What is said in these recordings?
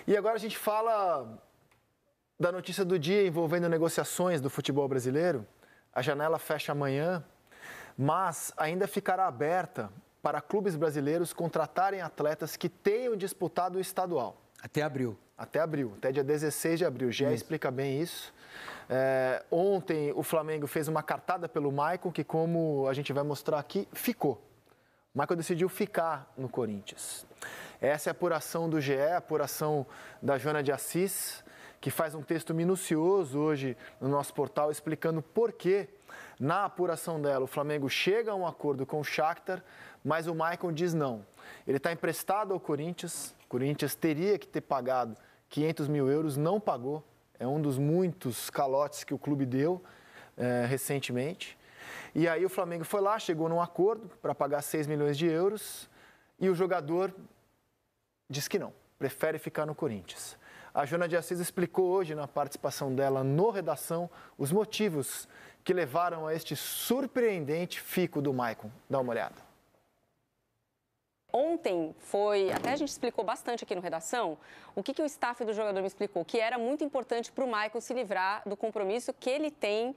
E agora a gente fala da notícia do dia envolvendo negociações do futebol brasileiro. A janela fecha amanhã, mas ainda ficará aberta para clubes brasileiros contratarem atletas que tenham disputado o estadual. Até abril. Até abril, até dia 16 de abril. Já explica bem isso. Ontem o Flamengo fez uma cartada pelo Maicon, que, como a gente vai mostrar aqui, ficou. O Maicon decidiu ficar no Corinthians. Essa é a apuração do GE, a apuração da Joana de Assis, que faz um texto minucioso hoje no nosso portal explicando por que, na apuração dela, o Flamengo chega a um acordo com o Shakhtar, mas o Maicon diz não. Ele está emprestado ao Corinthians, o Corinthians teria que ter pagado 500 mil euros, não pagou. É um dos muitos calotes que o clube deu recentemente. E aí o Flamengo foi lá, chegou num acordo para pagar 6 milhões de euros e o jogador diz que não, prefere ficar no Corinthians. A Joana de Assis explicou hoje, na participação dela no Redação, os motivos que levaram a este surpreendente fico do Maicon. Dá uma olhada. Ontem até a gente explicou bastante aqui no Redação, o que o staff do jogador me explicou, que era muito importante para o Maicon se livrar do compromisso que ele tem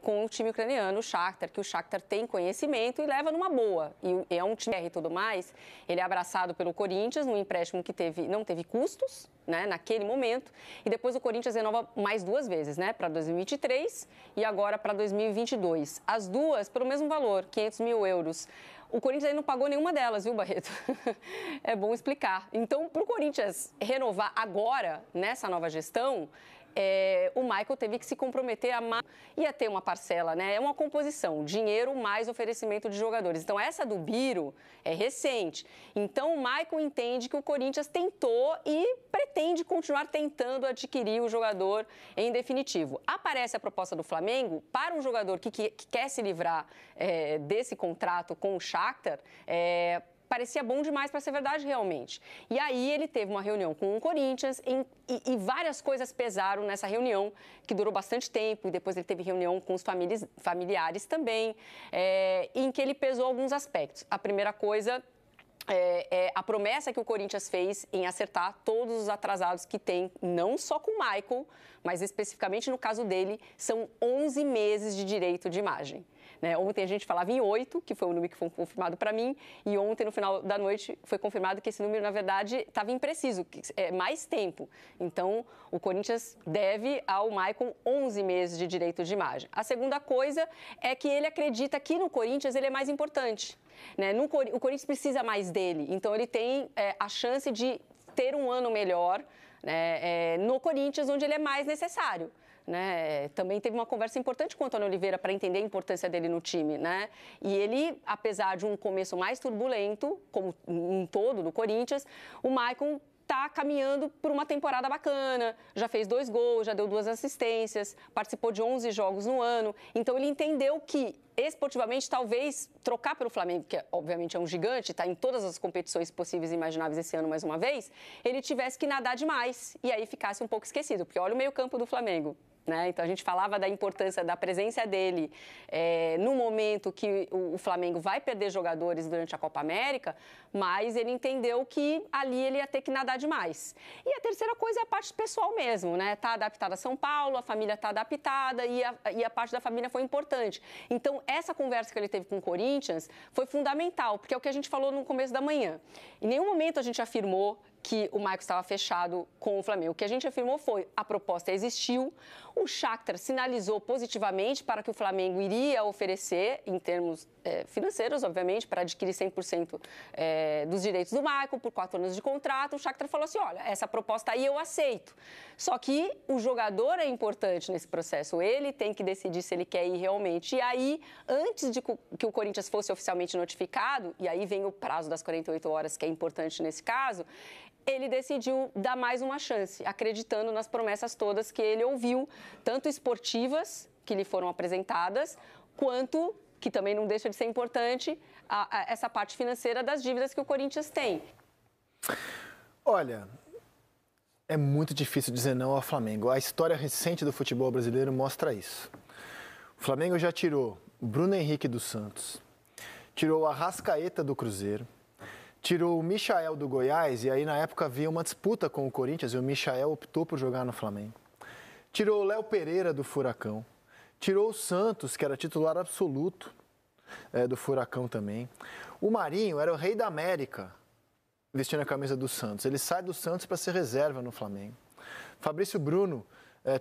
com o time ucraniano, o Shakhtar, que o Shakhtar tem conhecimento e leva numa boa. E é um time e tudo mais, ele é abraçado pelo Corinthians, num empréstimo que não teve custos, né, naquele momento, e depois o Corinthians renova mais 2 vezes, né, para 2023 e agora para 2022. As duas pelo mesmo valor, 500 mil euros. O Corinthians aí não pagou nenhuma delas, viu, Barreto? É bom explicar. Então, para o Corinthians renovar agora, nessa nova gestão, o Maicon teve que se comprometer ia ter uma parcela, né? É uma composição, dinheiro mais oferecimento de jogadores. Então, essa do Biro é recente. Então, o Maicon entende que o Corinthians tentou e pretende continuar tentando adquirir o jogador em definitivo. Aparece a proposta do Flamengo para um jogador que quer se livrar desse contrato com o Shakhtar, parecia bom demais para ser verdade realmente. E aí ele teve uma reunião com o Corinthians e várias coisas pesaram nessa reunião, que durou bastante tempo, e depois ele teve reunião com os familiares também, em que ele pesou alguns aspectos. A primeira coisa a promessa que o Corinthians fez em acertar todos os atrasados que tem, não só com o Maicon, mas especificamente no caso dele, são 11 meses de direito de imagem. Né? Ontem a gente falava em 8, que foi o número que foi confirmado para mim, e ontem, no final da noite, foi confirmado que esse número, na verdade, estava impreciso, que é mais tempo. Então, o Corinthians deve ao Maicon 11 meses de direito de imagem. A segunda coisa é que ele acredita que no Corinthians ele é mais importante. Né? O Corinthians precisa mais dele, então ele tem a chance de ter um ano melhor, né, no Corinthians, onde ele é mais necessário. Né? Também teve uma conversa importante com o Antônio Oliveira para entender a importância dele no time, né? E ele, apesar de um começo mais turbulento, como um todo do Corinthians, o Maicon está caminhando por uma temporada bacana, já fez 2 gols, já deu 2 assistências, participou de 11 jogos no ano, então ele entendeu que esportivamente, talvez trocar pelo Flamengo, que obviamente é um gigante, está em todas as competições possíveis e imagináveis esse ano mais uma vez, ele tivesse que nadar demais e aí ficasse um pouco esquecido, porque olha o meio-campo do Flamengo. Né? Então, a gente falava da importância da presença dele no momento que o Flamengo vai perder jogadores durante a Copa América, mas ele entendeu que ali ele ia ter que nadar demais. E a terceira coisa é a parte pessoal mesmo, né? Tá adaptada a São Paulo, a família está adaptada e a parte da família foi importante. Então, essa conversa que ele teve com o Corinthians foi fundamental, porque é o que a gente falou no começo da manhã. Em nenhum momento a gente afirmou que o Maicon estava fechado com o Flamengo. O que a gente afirmou foi, a proposta existiu, o Shakhtar sinalizou positivamente para que o Flamengo iria oferecer, em termos financeiros, obviamente, para adquirir 100% dos direitos do Maicon por 4 anos de contrato. O Shakhtar falou assim, olha, essa proposta aí eu aceito. Só que o jogador é importante nesse processo, ele tem que decidir se ele quer ir realmente. E aí, antes de que o Corinthians fosse oficialmente notificado, e aí vem o prazo das 48 horas, que é importante nesse caso, ele decidiu dar mais uma chance, acreditando nas promessas todas que ele ouviu, tanto esportivas, que lhe foram apresentadas, quanto, que também não deixa de ser importante, essa parte financeira das dívidas que o Corinthians tem. Olha, é muito difícil dizer não ao Flamengo. A história recente do futebol brasileiro mostra isso. O Flamengo já tirou Bruno Henrique do Santos, tirou o Arrascaeta do Cruzeiro, Tirou o Michael do Goiás, e aí na época havia uma disputa com o Corinthians, e o Michael optou por jogar no Flamengo. Tirou o Léo Pereira do Furacão. Tirou o Santos, que era titular absoluto do Furacão também. O Marinho era o rei da América, vestindo a camisa do Santos. Ele sai do Santos para ser reserva no Flamengo. Fabrício Bruno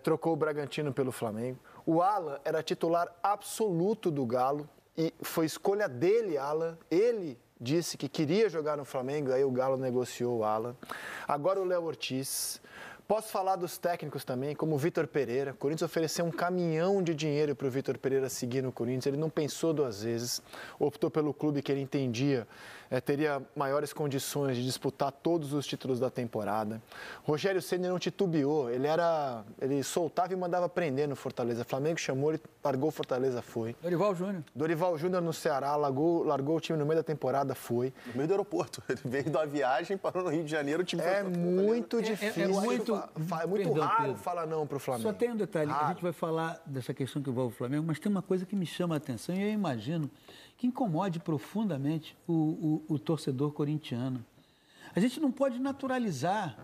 trocou o Bragantino pelo Flamengo. O Alan era titular absoluto do Galo e foi escolha dele, Alan. Ele disse que queria jogar no Flamengo, aí o Galo negociou o Alan. Agora o Léo Ortiz. Posso falar dos técnicos também, como o Vitor Pereira. O Corinthians ofereceu um caminhão de dinheiro para o Vitor Pereira seguir no Corinthians. Ele não pensou duas vezes, optou pelo clube que ele entendia teria maiores condições de disputar todos os títulos da temporada. Rogério Ceni não titubeou, ele soltava e mandava prender no Fortaleza. Flamengo chamou, ele largou o Fortaleza, foi. Dorival Júnior. Dorival Júnior no Ceará, largou o time no meio da temporada, foi. No meio do aeroporto. Ele veio da viagem, parou no Rio de Janeiro, o time foi muito difícil. É muito raro Pedro, falar não para o Flamengo. Só tem um detalhe, a gente vai falar dessa questão que envolve o Flamengo, mas tem uma coisa que me chama a atenção e eu imagino que incomode profundamente o torcedor corintiano. A gente não pode naturalizar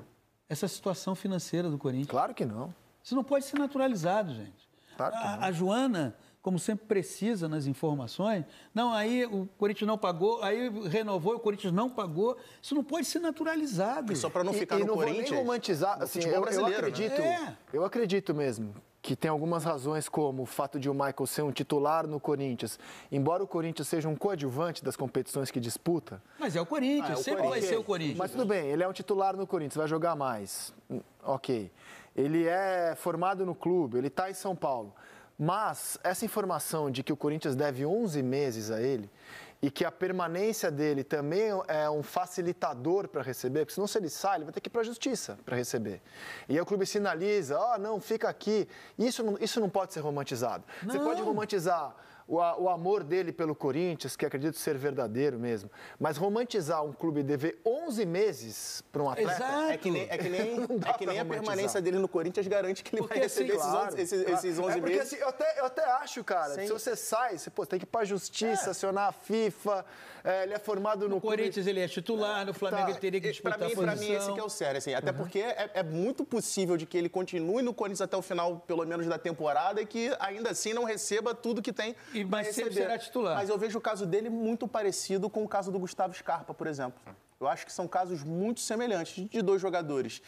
essa situação financeira do Corinthians. Claro que não. Isso não pode ser naturalizado, gente. Claro que não. A Joana, como sempre precisa nas informações, não, aí o Corinthians não pagou, aí renovou e o Corinthians não pagou. Isso não pode ser naturalizado. E só para não ficar no Corinthians... E não vou nem romantizar, assim, eu acredito mesmo que tem algumas razões, como o fato de o Michael ser um titular no Corinthians. Embora o Corinthians seja um coadjuvante das competições que disputa... Mas é o Corinthians, sempre vai ser o Corinthians. Mas tudo bem, ele é um titular no Corinthians, vai jogar mais. Ok. Ele é formado no clube, ele está em São Paulo. Mas essa informação de que o Corinthians deve 11 meses a ele e que a permanência dele também é um facilitador para receber, porque senão se ele sai, ele vai ter que ir para a justiça para receber. E aí o clube sinaliza, não, fica aqui. Isso não pode ser romantizado. Não. Você pode romantizar o amor dele pelo Corinthians, que acredito ser verdadeiro mesmo, mas romantizar um clube dever 11 meses para um atleta... Exato. É que nem a permanência dele no Corinthians garante que ele vai receber esses 11 porque, meses. Assim, eu até acho, cara, se você sai, você tem que ir para a justiça, acionar a FIFA, ele é formado no Corinthians, ele é titular, no Flamengo ele teria que disputar a posição. Para mim, esse que é o sério, assim, até porque é muito possível de que ele continue no Corinthians até o final, pelo menos, da temporada e que ainda assim não receba tudo que tem. Mas sempre será titular. Mas eu vejo o caso dele muito parecido com o caso do Gustavo Scarpa, por exemplo. Eu acho que são casos muito semelhantes de dois jogadores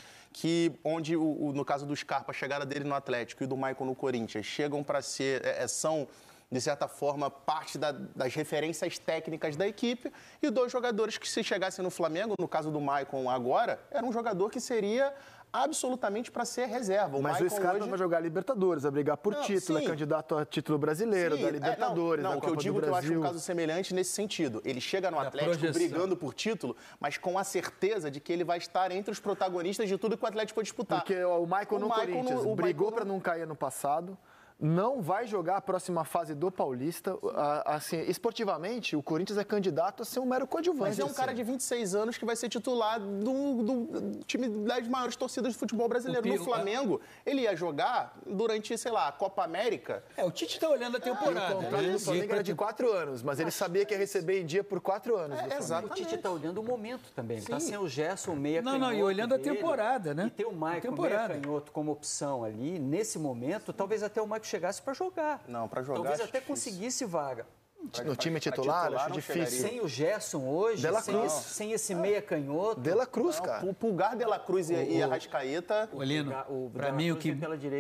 onde, no caso do Scarpa, a chegada dele no Atlético e do Michael no Corinthians, chegam para ser, são, de certa forma, parte das referências técnicas da equipe, e dois jogadores que, se chegassem no Flamengo, no caso do Michael agora, era um jogador que seria absolutamente para ser reserva. Mas o Scarpa vai jogar Libertadores, vai brigar por título, é candidato a título brasileiro, da Libertadores, da Copa do Brasil. O que eu digo que eu acho um caso semelhante nesse sentido. Ele chega no Atlético brigando por título, mas com a certeza de que ele vai estar entre os protagonistas de tudo que o Atlético pode disputar. Porque o Michael no Corinthians brigou para não cair no passado, não vai jogar a próxima fase do Paulista. Assim, esportivamente, o Corinthians é candidato a ser um mero coadjuvante. Mas é um cara de 26 anos que vai ser titular do time das maiores torcidas de futebol brasileiro. No Flamengo, ele ia jogar durante, sei lá, a Copa América. O Tite está olhando a temporada. O contrato do Flamengo era de 4 anos, mas ele sabia que ia receber em dia por 4 anos. Exatamente. O Tite está olhando o momento também. Está sem o Gerson, meia canhoto. Não, e olhando a temporada, né? E ter o Michael, meia canhoto, como opção ali, nesse momento, talvez até o Michael chegasse para jogar. Não, para jogar. Talvez até conseguisse vaga. No time titular, acho difícil. Sem o Gerson hoje, sem esse meia canhoto. De La Cruz, cara. O Pulgar, De La Cruz e Arrascaeta. Olhando, para mim,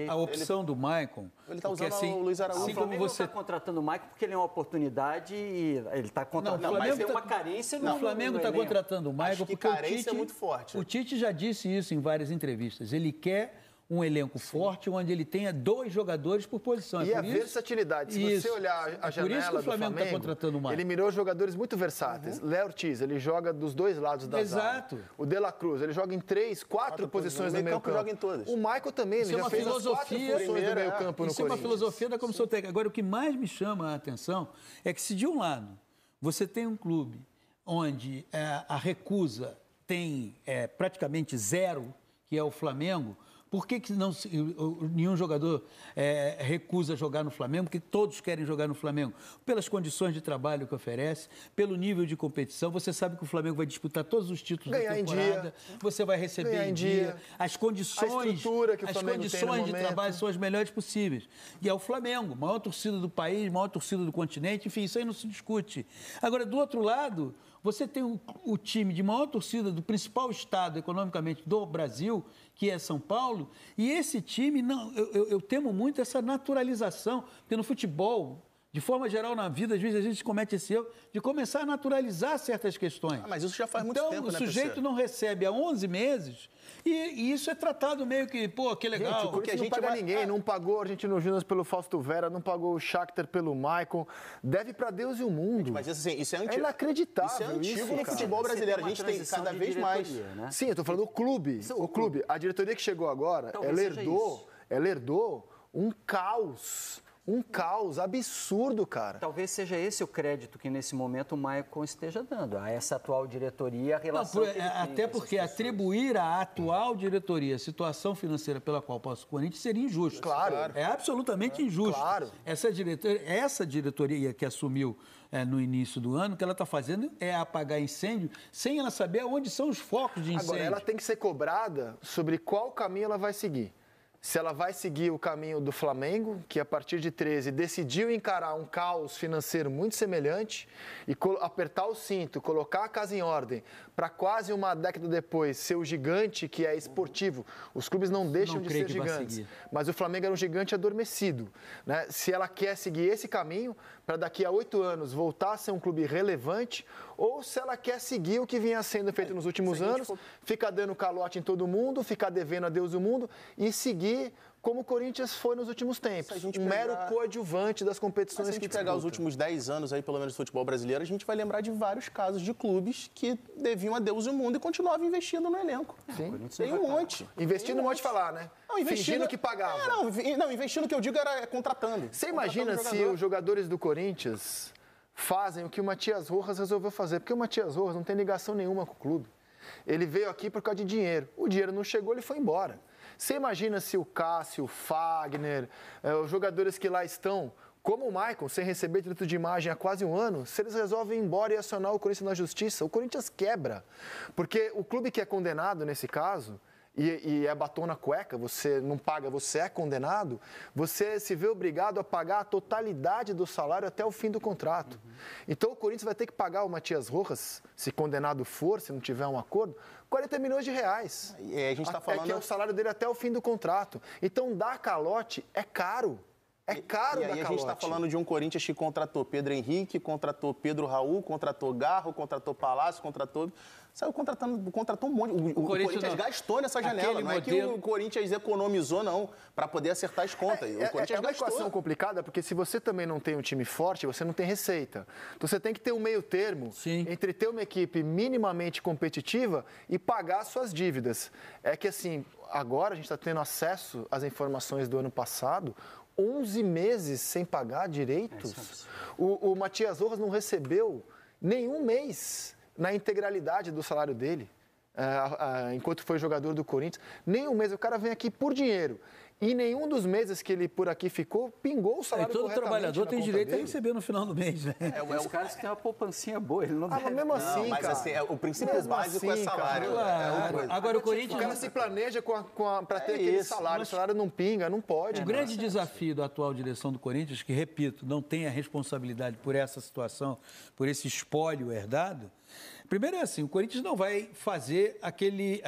a opção do Maicon... Ele está usando o Luiz Araújo. Assim como você está contratando o Maicon porque ele é uma oportunidade e ele está contratando. Não, mas tem uma carência no O Flamengo está contratando o Maicon porque a carência é muito forte. O Tite já disse isso em várias entrevistas. Ele quer um elenco forte, onde ele tenha 2 jogadores por posição. E a versatilidade. Se você olhar a janela do Flamengo, está contratando mais. Ele mirou jogadores muito versáteis. Léo Ortiz, ele joga dos 2 lados da zaga. Exato. O De La Cruz, ele joga em 3, 4 posições do meio campo. Joga em todas. O Michael também, ele já fez as 4 posições do meio campo no Corinthians. Isso é uma filosofia da comissão técnica. Agora, o que mais me chama a atenção é que se de um lado você tem um clube onde a recusa tem praticamente 0, que é o Flamengo, Por que nenhum jogador recusa jogar no Flamengo? Porque todos querem jogar no Flamengo. Pelas condições de trabalho que oferece, pelo nível de competição. Você sabe que o Flamengo vai disputar todos os títulos da temporada. Você vai receber em dia. As condições, de trabalho são as melhores possíveis. E é o Flamengo, maior torcida do país, maior torcida do continente. Enfim, isso aí não se discute. Agora, do outro lado, você tem o time de maior torcida do principal estado economicamente do Brasil, que é São Paulo, e esse time, eu temo muito essa naturalização, porque no futebol, de forma geral na vida, às vezes a gente comete esse erro de começar a naturalizar certas questões. Mas isso já faz muito tempo, né, Então, o sujeito não recebe há 11 meses e isso é tratado meio que, pô, que legal. Gente, porque a gente não paga ninguém, não pagou o Argentino Júnior pelo Fausto Vera, não pagou o Shakhtar pelo Maicon, deve para Deus e o mundo. Gente, mas assim, isso é antigo. É inacreditável. Isso é antigo no futebol brasileiro, a gente tem cada vez mais. Né? Sim, eu estou falando do clube. O clube, a diretoria que chegou agora, ela herdou um caos. Um caos absurdo, cara. Talvez seja esse o crédito que, nesse momento, o Maicon esteja dando a essa atual diretoria, a relação que ele tem até porque atribuir à atual diretoria a situação financeira pela qual passa o Corinthians seria injusto. Claro. É absolutamente injusto. Claro. Essa diretoria que assumiu no início do ano, o que ela está fazendo é apagar incêndio sem ela saber onde são os focos de incêndio. Agora, ela tem que ser cobrada sobre qual caminho ela vai seguir. Se ela vai seguir o caminho do Flamengo, que a partir de 13 decidiu encarar um caos financeiro muito semelhante e apertar o cinto, colocar a casa em ordem, para quase uma década depois ser o gigante que é esportivo. Os clubes não deixam de ser gigantes, mas o Flamengo era um gigante adormecido. Né? Se ela quer seguir esse caminho, para daqui a 8 anos voltar a ser um clube relevante, ou se ela quer seguir o que vinha sendo feito nos últimos anos, ficar dando calote em todo mundo, ficar devendo a Deus e o mundo e seguir como o Corinthians foi nos últimos tempos, mero coadjuvante das competições. Se a gente pegar os últimos 10 anos, aí, pelo menos, do futebol brasileiro, a gente vai lembrar de vários casos de clubes que deviam a Deus e o mundo e continuavam investindo no elenco. Sim. Tem um monte. Investindo, não pode falar, né? Não, fingindo que pagava. Não, investindo que eu digo era contratando. Você imagina se os jogadores do Corinthians fazem o que o Matias Rojas resolveu fazer? Porque o Matias Rojas não tem ligação nenhuma com o clube. Ele veio aqui por causa de dinheiro. O dinheiro não chegou, ele foi embora. Você imagina se o Cássio, o Fagner, os jogadores que lá estão, como o Maicon, sem receber direito de imagem há quase um ano, se eles resolvem ir embora e acionar o Corinthians na justiça, o Corinthians quebra. Porque o clube que é condenado nesse caso, e é batom na cueca, você não paga, você é condenado, você se vê obrigado a pagar a totalidade do salário até o fim do contrato. Então o Corinthians vai ter que pagar o Matias Rojas, se condenado for, se não tiver um acordo, 40 milhões de reais. A gente tá falando... que é o salário dele até o fim do contrato. Então dar calote é caro. É caro dar calote. E aí a gente está falando de um Corinthians que contratou Pedro Henrique, contratou Pedro Raul, contratou Garro, contratou Palácio, saiu contratou um monte. O Corinthians gastou nessa janela. Não é que o Corinthians economizou, não, para poder acertar as contas. O Corinthians é uma equação complicada, porque se você também não tem um time forte, você não tem receita. Então você tem que ter um meio termo entre ter uma equipe minimamente competitiva e pagar suas dívidas. É que assim, agora a gente está tendo acesso às informações do ano passado, 11 meses sem pagar direitos. O Matias Rojas não recebeu nenhum mês na integralidade do salário dele, enquanto foi jogador do Corinthians. Nenhum mês. O cara vem aqui por dinheiro. E nenhum dos meses que ele por aqui ficou, pingou o salário todo trabalhador tem direito a receber no final do mês, né? Os caras que tem uma poupancinha boa, ele não deve. Mas mesmo assim, mas cara. Assim, o princípio básico é salário. Claro. Agora o Corinthians... O cara se planeja para ter aquele salário. O salário não pinga, não pode. O grande desafio da atual direção do Corinthians, que, repito, não tem a responsabilidade por essa situação, por esse espólio herdado. Primeiro é assim, o Corinthians não vai fazer aquele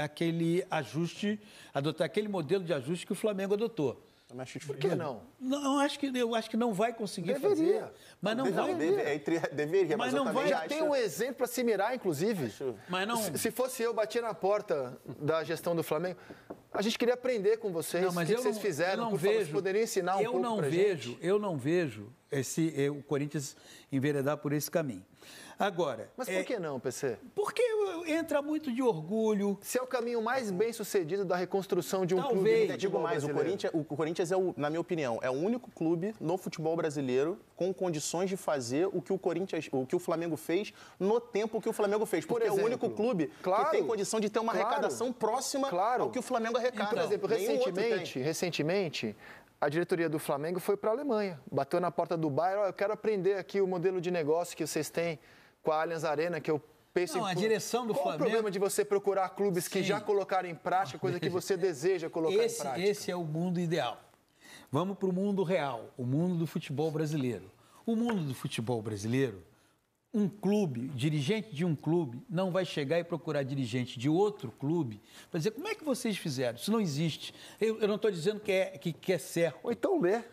ajuste, adotar aquele modelo de ajuste que o Flamengo adotou. Por que não? Eu acho que não vai conseguir fazer. Mas não vai. Deveria, mas não vai. Já tem um exemplo para se mirar, inclusive. Mas não... Se fosse eu, batia na porta da gestão do Flamengo. A gente queria aprender com vocês. O que vocês fizeram? Vocês poderiam ensinar um pouco pra gente? Eu não vejo o Corinthians enveredar por esse caminho. Agora... Mas por que não, PC? Porque entra muito de orgulho. Se é o caminho mais bem sucedido da reconstrução de um clube. Eu digo mais, o Corinthians na minha opinião, é o único clube no futebol brasileiro com condições de fazer o que o Flamengo fez no tempo que o Flamengo fez. Porque é o único clube que tem condição de ter uma arrecadação próxima ao que o Flamengo arrecada. Por exemplo, recentemente, a diretoria do Flamengo foi para a Alemanha, bateu na porta do Bayern, eu quero aprender aqui o modelo de negócio que vocês têm com a Allianz Arena, que eu penso a direção do Flamengo... Qual o problema de você procurar clubes que já colocaram em prática, coisa que você deseja colocar em prática? Esse é o mundo ideal. Vamos para o mundo real, o mundo do futebol brasileiro. O mundo do futebol brasileiro, um clube, dirigente de um clube, não vai chegar e procurar dirigente de outro clube para dizer como é que vocês fizeram. Isso não existe. Eu não estou dizendo que é certo. Ou então lê.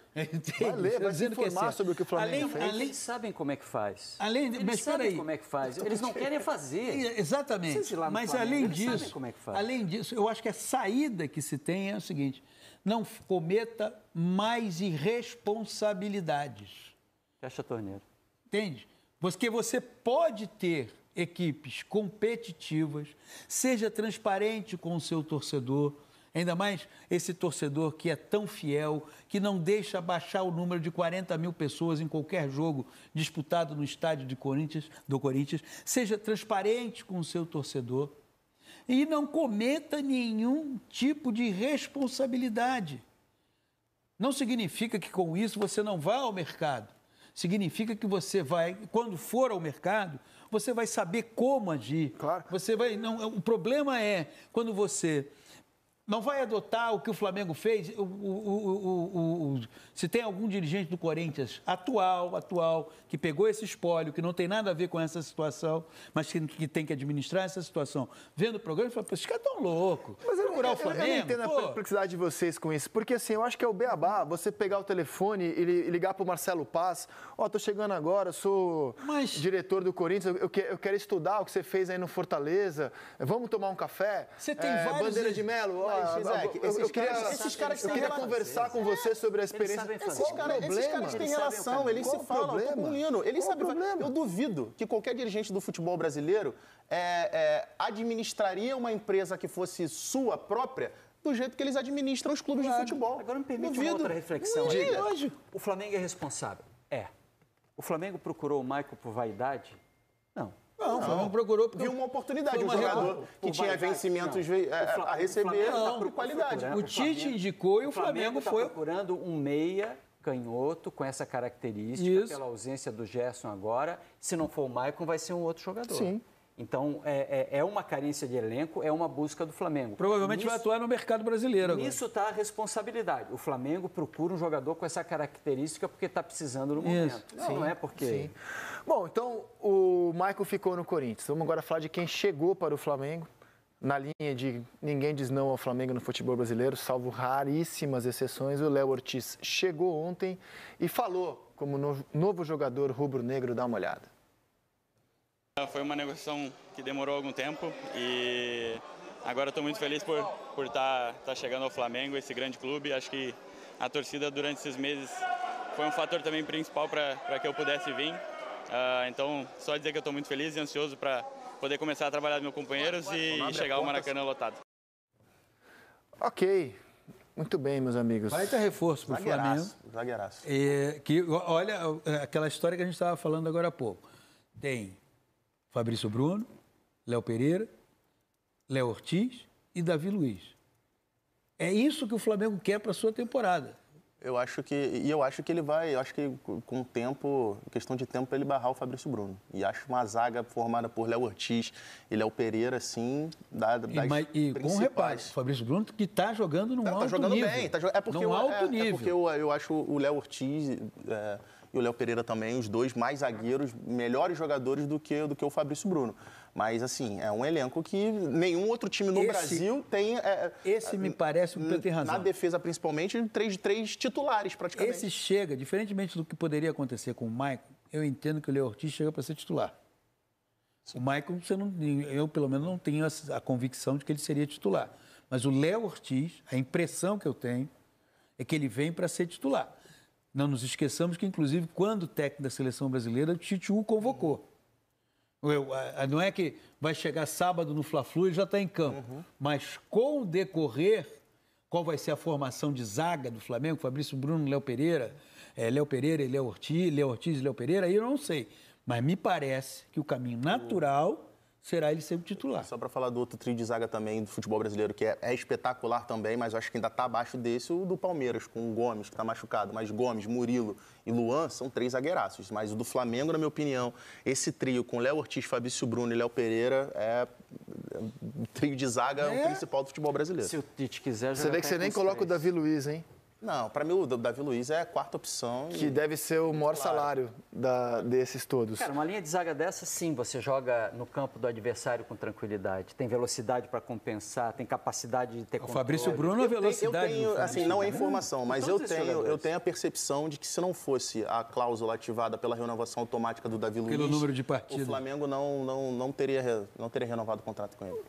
Vai ler, vai se informar sobre o que o Flamengo fez. Eles sabem como é que faz. Eles sabem como é que faz. Eles não querem fazer. Exatamente. Mas além disso, eu acho que a saída que se tem é o seguinte: não cometa mais irresponsabilidades. Fecha a torneira. Entende? Porque você pode ter equipes competitivas, seja transparente com o seu torcedor, ainda mais esse torcedor que é tão fiel, que não deixa baixar o número de 40 mil pessoas em qualquer jogo disputado no estádio do Corinthians, seja transparente com o seu torcedor e não cometa nenhum tipo de responsabilidade. Não significa que com isso você não vá ao mercado. Significa que você vai, quando for ao mercado, você vai saber como agir. Claro. O problema é quando você não vai adotar o que o Flamengo fez. Se tem algum dirigente do Corinthians atual, que pegou esse espólio, que não tem nada a ver com essa situação, mas que tem que administrar essa situação, vendo o programa e fala, esses caras estão loucos. Mas eu não entendo a perplexidade de vocês com isso, porque assim, eu acho que é o beabá, você pegar o telefone e ligar para o Marcelo Paz, tô chegando agora, sou diretor do Corinthians, eu quero estudar o que você fez aí no Fortaleza, vamos tomar um café? Você tem vários... Bandeira de Melo, esses caras eu queria conversar com você sobre a experiência. Esses caras têm relação, eles se falam, eu tô com o Lino. Eu duvido que qualquer dirigente do futebol brasileiro administraria uma empresa que fosse sua própria do jeito que eles administram os clubes de futebol. Agora me permite uma outra reflexão. O Flamengo é responsável? É. O Flamengo procurou o Maicon por vaidade? Não. Não, o Flamengo procurou porque viu uma oportunidade, um jogador que tinha vencimentos a receber por qualidade. O Tite indicou e o Flamengo foi procurando um meia canhoto com essa característica, pela ausência do Gerson agora. Se não for o Maicon, vai ser um outro jogador. Sim. Então, é uma carência de elenco, é uma busca do Flamengo. Provavelmente vai atuar no mercado brasileiro agora. Nisso está a responsabilidade. O Flamengo procura um jogador com essa característica porque está precisando no momento. Não é porque... Sim. Bom, então o Maicon ficou no Corinthians. Vamos agora falar de quem chegou para o Flamengo. Na linha de ninguém diz não ao Flamengo no futebol brasileiro, salvo raríssimas exceções, o Léo Ortiz chegou ontem e falou como novo jogador rubro-negro. Dá uma olhada. Foi uma negociação que demorou algum tempo e agora estou muito feliz por estar chegando ao Flamengo, esse grande clube. Acho que a torcida durante esses meses foi um fator também principal para que eu pudesse vir. Então, só dizer que eu estou muito feliz e ansioso para poder começar a trabalhar com meus companheiros e chegar ao Maracanã lotado. Ok. Muito bem, meus amigos. Vai ter reforço para o Flamengo. Zagueiraço. Olha, aquela história que a gente estava falando agora há pouco. Tem Fabrício Bruno, Léo Pereira, Léo Ortiz e Davi Luiz. É isso que o Flamengo quer para a sua temporada. Eu acho que ele vai, com o tempo, questão de tempo, ele barrar o Fabrício Bruno. E acho uma zaga formada por Léo Ortiz e Léo Pereira, assim, das com reparo, o Fabrício Bruno que está jogando num alto jogando nível. Bem, nível. É porque eu acho o Léo Ortiz e o Léo Pereira também, os dois mais zagueiros, melhores jogadores do que o Fabrício Bruno. Mas, assim, é um elenco que nenhum outro time no Brasil tem... Esse me parece, o Pedro tem razão. Na defesa, principalmente, três titulares, praticamente. Esse chega, diferentemente do que poderia acontecer com o Maicon, eu entendo que o Léo Ortiz chega para ser titular. Sim. O Maicon, eu pelo menos não tenho a convicção de que ele seria titular. Mas o Léo Ortiz, a impressão que eu tenho é que ele vem para ser titular. Não nos esqueçamos que, inclusive, quando o técnico da seleção brasileira, o Tite o convocou. Não é que vai chegar sábado no Fla-Flu e já está em campo. Mas com o decorrer, qual vai ser a formação de zaga do Flamengo? Fabrício Bruno, Léo Pereira e Léo Ortiz e Léo Pereira, aí eu não sei. Mas me parece que o caminho natural será ele ser o titular. Só para falar do outro trio de zaga também do futebol brasileiro, que é espetacular também, mas eu acho que ainda está abaixo desse, o do Palmeiras, com o Gomes, que está machucado. Mas Gomes, Murilo e Luan são 3 zagueiraços. Mas o do Flamengo, na minha opinião, esse trio com Léo Ortiz, Fabrício Bruno e Léo Pereira é o trio de zaga o principal do futebol brasileiro. Se o Tite quiser... Você vê que você nem coloca o Davi Luiz, hein? Não, para mim o Davi Luiz é a 4ª opção. Que deve ser o maior salário desses todos. Cara, uma linha de zaga dessa, sim, você joga no campo do adversário com tranquilidade. Tem velocidade para compensar, tem capacidade de ter controle. O Fabrício Bruno, a velocidade... Eu tenho, assim, não é informação, mas eu tenho a percepção de que se não fosse a cláusula ativada pela renovação automática do Davi Luiz... Pelo número de partidas. O Flamengo não teria renovado o contrato com ele.